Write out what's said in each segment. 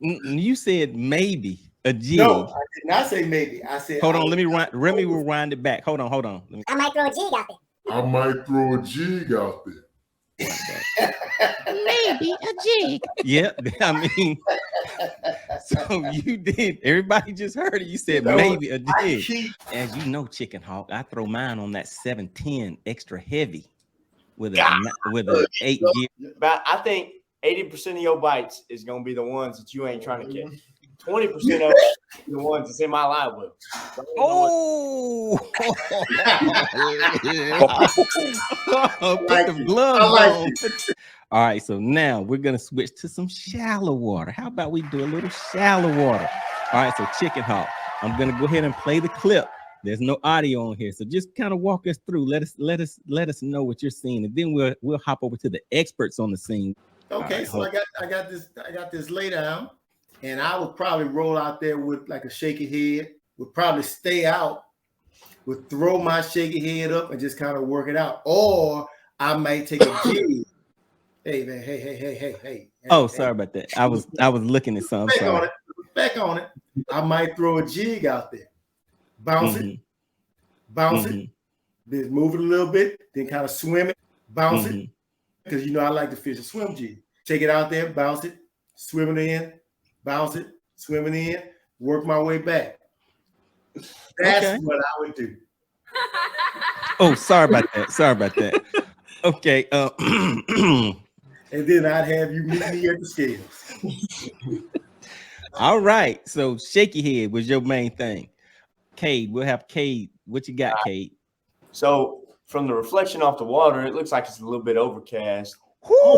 You said maybe a jig. No, I did not say maybe. I said. Hold on, let me rewind it back. Hold on. I might throw a jig out there. Maybe a jig. Yeah, I mean, so you did. Everybody just heard it. You said maybe a jig. As you know, Chicken Hawk, I throw mine on that 710 extra heavy with a 8 gear. But I think 80% of your bites is gonna be the ones that you ain't trying to catch. 20% of the ones that's in my live with. Oh, put the gloves on. All right, so now we're gonna switch to some shallow water. How about we do a little shallow water? All right, so Chicken Hawk, I'm gonna go ahead and play the clip. There's no audio on here, so just kind of walk us through. Let us know what you're seeing, and then we'll hop over to the experts on the scene. Okay, right, so I got this lay down. And I would probably roll out there with like a shaky head, would probably stay out, would throw my shaky head up and just kind of work it out. Or I might take a jig. Hey, man, hey. Oh, sorry about that. I was looking at something. Back on it. I might throw a jig out there. Bounce it. Then move it a little bit, then kind of swim it, bounce it. Because you know I like to fish a swim jig. Take it out there, bounce it, swim it in. Bounce it, swim it in, work my way back. That's what I would do. Oh, sorry about that. Okay. And then I'd have you meet me at the scales. All right. So shaky head was your main thing. Cade, we'll have Cade. What you got, Cade? So from the reflection off the water, it looks like it's a little bit overcast. Woo!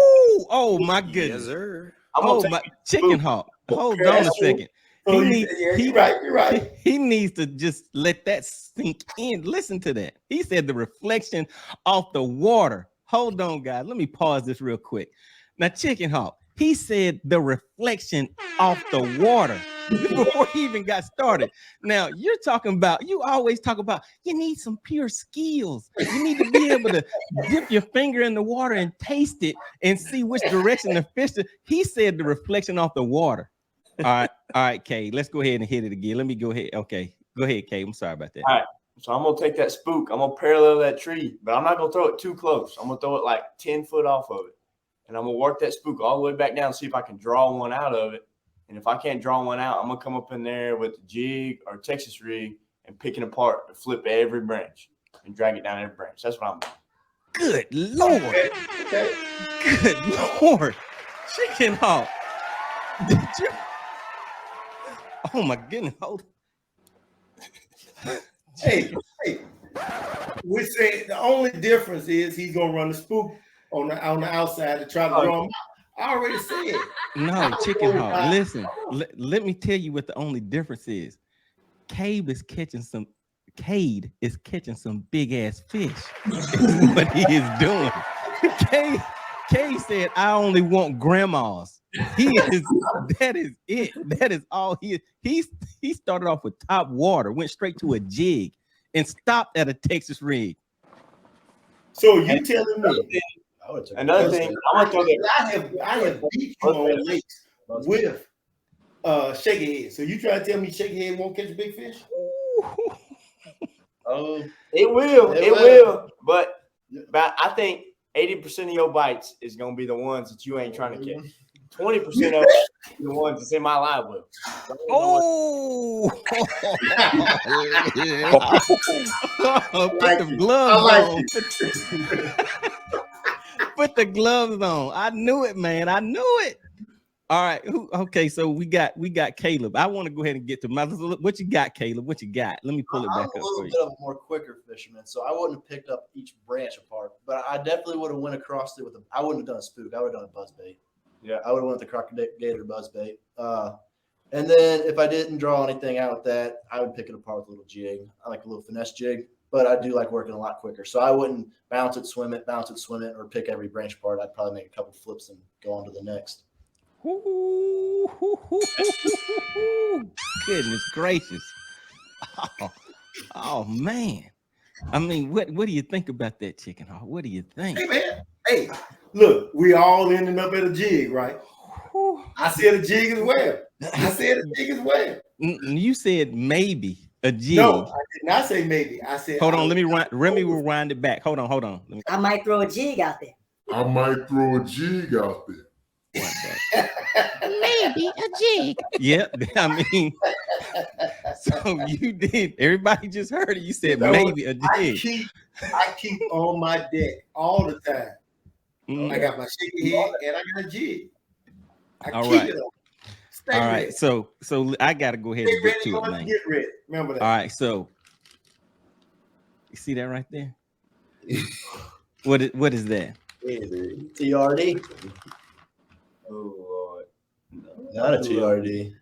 Oh my goodness. Yes, sir. Oh my Chicken Hawk. Hold on a second. You're right. He needs to just let that sink in. Listen to that. He said the reflection off the water. Hold on, guys. Let me pause this real quick. Now, Chicken Hawk, he said the reflection off the water before he even got started. Now, you always talk about you need some pure skills. You need to be able to dip your finger in the water and taste it and see which direction the fish is. He said the reflection off the water. All right, Cade, let's go ahead and hit it again. Let me go ahead. Okay, go ahead, Cade. I'm sorry about that. All right, so I'm going to take that spook. I'm going to parallel that tree, but I'm not going to throw it too close. I'm going to throw it like 10 foot off of it, and I'm going to work that spook all the way back down and see if I can draw one out of it. And if I can't draw one out, I'm going to come up in there with a jig or Texas rig and pick it apart to flip every branch and drag it down every branch. That's what I'm doing. Good Lord. Good Lord. Chicken Hawk. Did you? Oh, my goodness. Hold on. Hey. We say the only difference is he's going to run the spook on the outside to try to draw him out. I already said. No, Chicken Hawk. Listen, let me tell you what the only difference is. Cade is catching some big ass fish. Is what he is doing. Cade said, "I only want grandmas." That is it. That is all he is. He started off with top water, went straight to a jig, and stopped at a Texas rig. So you telling me? Another thing, I have beat you on lakes with shaky head. So you try to tell me shaky head won't catch a big fish? It will. But I think 80% of your bites is gonna be the ones that you ain't trying to catch. 20% of the ones that's in my live with. Oh, put the gloves on. Put the gloves on. I knew it, man. I knew it. All right. Okay, so we got Caleb. I want to go ahead and get to my. What you got, Caleb? What you got? Let me pull it back up. I'm a little bit of a more quicker fisherman, so I wouldn't have picked up each branch apart, but I definitely would have went across it with I wouldn't have done a spook. I would have done a buzzbait. Yeah, I would have went with the crocodile buzzbait. And then if I didn't draw anything out with that, I would pick it apart with a little jig. I like a little finesse jig, but I do like working a lot quicker. So I wouldn't bounce it, swim it, or pick every branch apart. I'd probably make a couple flips and go on to the next. Goodness gracious. Oh man. I mean, what do you think about that, Chicken Hawk? What do you think? Hey man, hey, look, we all ending up at a jig, right? I said a jig as well. I said a jig as well. You said maybe a jig. No, I did not say maybe. I said. Hold on, let me rewind it back. Hold on. I might throw a jig out there. Maybe a jig. Yeah, I mean, so you did. Everybody just heard it. You said maybe a jig. I keep on my deck all the time. I got my shaky head and I got a jig. All right. All right. So I gotta go ahead and get to it, man. Get ready. Remember that. All right. So you see that right there? What is that? TRD. Oh Lord. Not a TRD.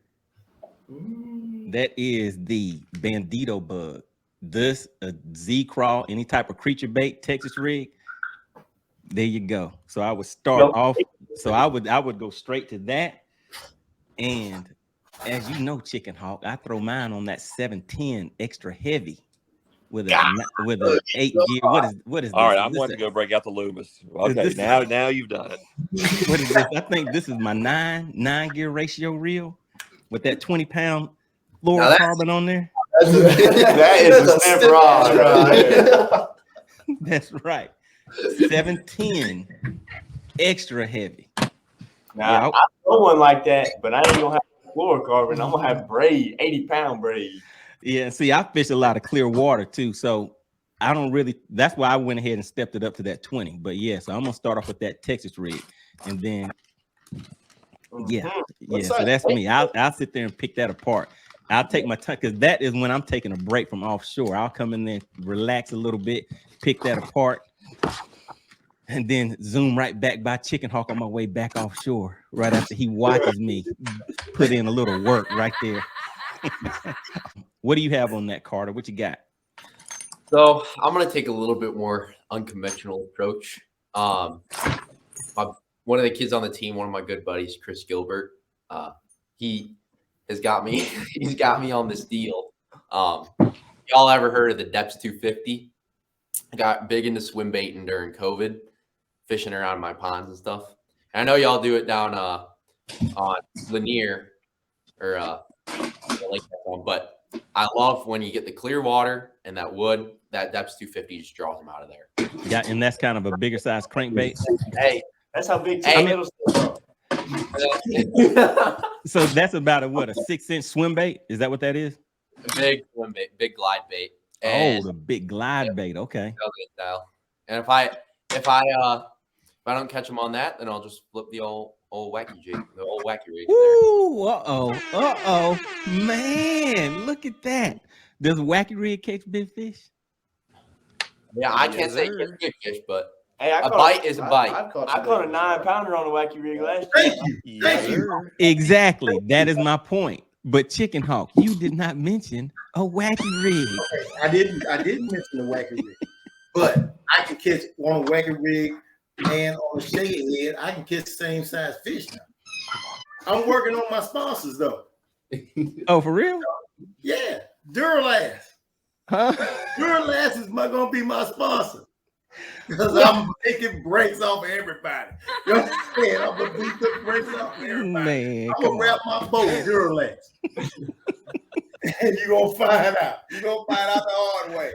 That is the Bandito bug. This a Z Craw, any type of creature bait, Texas rig. There you go. So I would start off. So I would go straight to that. And as you know, Chicken Hawk, I throw mine on that 710 extra heavy with a 8 gear. What is all this? right? I'm going to go break out the Loomis. Okay, now you've done it. What is this? I think this is my 9 gear ratio reel with that 20-pound fluorocarbon on there. That is a snip rod right. That's right. 710 extra heavy. Now I throw one like that, but I ain't gonna have fluorocarbon. I'm gonna have braid, 80-pound braid. Yeah, see, I fish a lot of clear water too, so I don't really. That's why I went ahead and stepped it up to that 20. But yeah, so I'm gonna start off with that Texas rig, and then so that's me. I'll sit there and pick that apart. I'll take my time because that is when I'm taking a break from offshore. I'll come in there, relax a little bit, pick that apart, and then zoom right back by Chicken Hawk on my way back offshore. Right after he watches me put in a little work right there. What do you have on that, Carter? What you got? So I'm gonna take a little bit more unconventional approach. One of the kids on the team, one of my good buddies, Chris Gilbert, he has got me. He's got me on this deal. Y'all ever heard of the Deps 250? I got big into swim baiting during COVID, fishing around my ponds and stuff. And I know y'all do it down on Lanier or Lake one, but I love when you get the clear water and that wood. That Deps 250 just draws them out of there. Yeah, and that's kind of a bigger size crankbait. Hey, that's how big. So that's about a 6-inch swim bait? Is that what that is? A big swim bait, big glide bait. And the big glide bait. Okay. Style. And if I don't catch them on that, then I'll just flip the old wacky jig, the old wacky rig. Ooh, man, look at that. Does wacky rig catch big fish? Yeah, I can't say it's big fish, but hey, a bite is a bite. I caught a 9-pounder on the wacky rig last year. Thank you. Exactly. That is my point. But Chicken Hawk, you did not mention a wacky rig. Okay, I didn't mention the wacky rig, but I can catch on a wacky rig and on a shaky head. I can catch the same size fish now. I'm working on my sponsors though. Oh, for real? Yeah, Duralast. Huh? Duralast is gonna be my sponsor because I'm taking breaks off of everybody. You know what I'm saying? I'm gonna beat the breaks off of everybody. Man, I'm gonna wrap my boat Duralast. And you're gonna find out. You're gonna find out the hard way.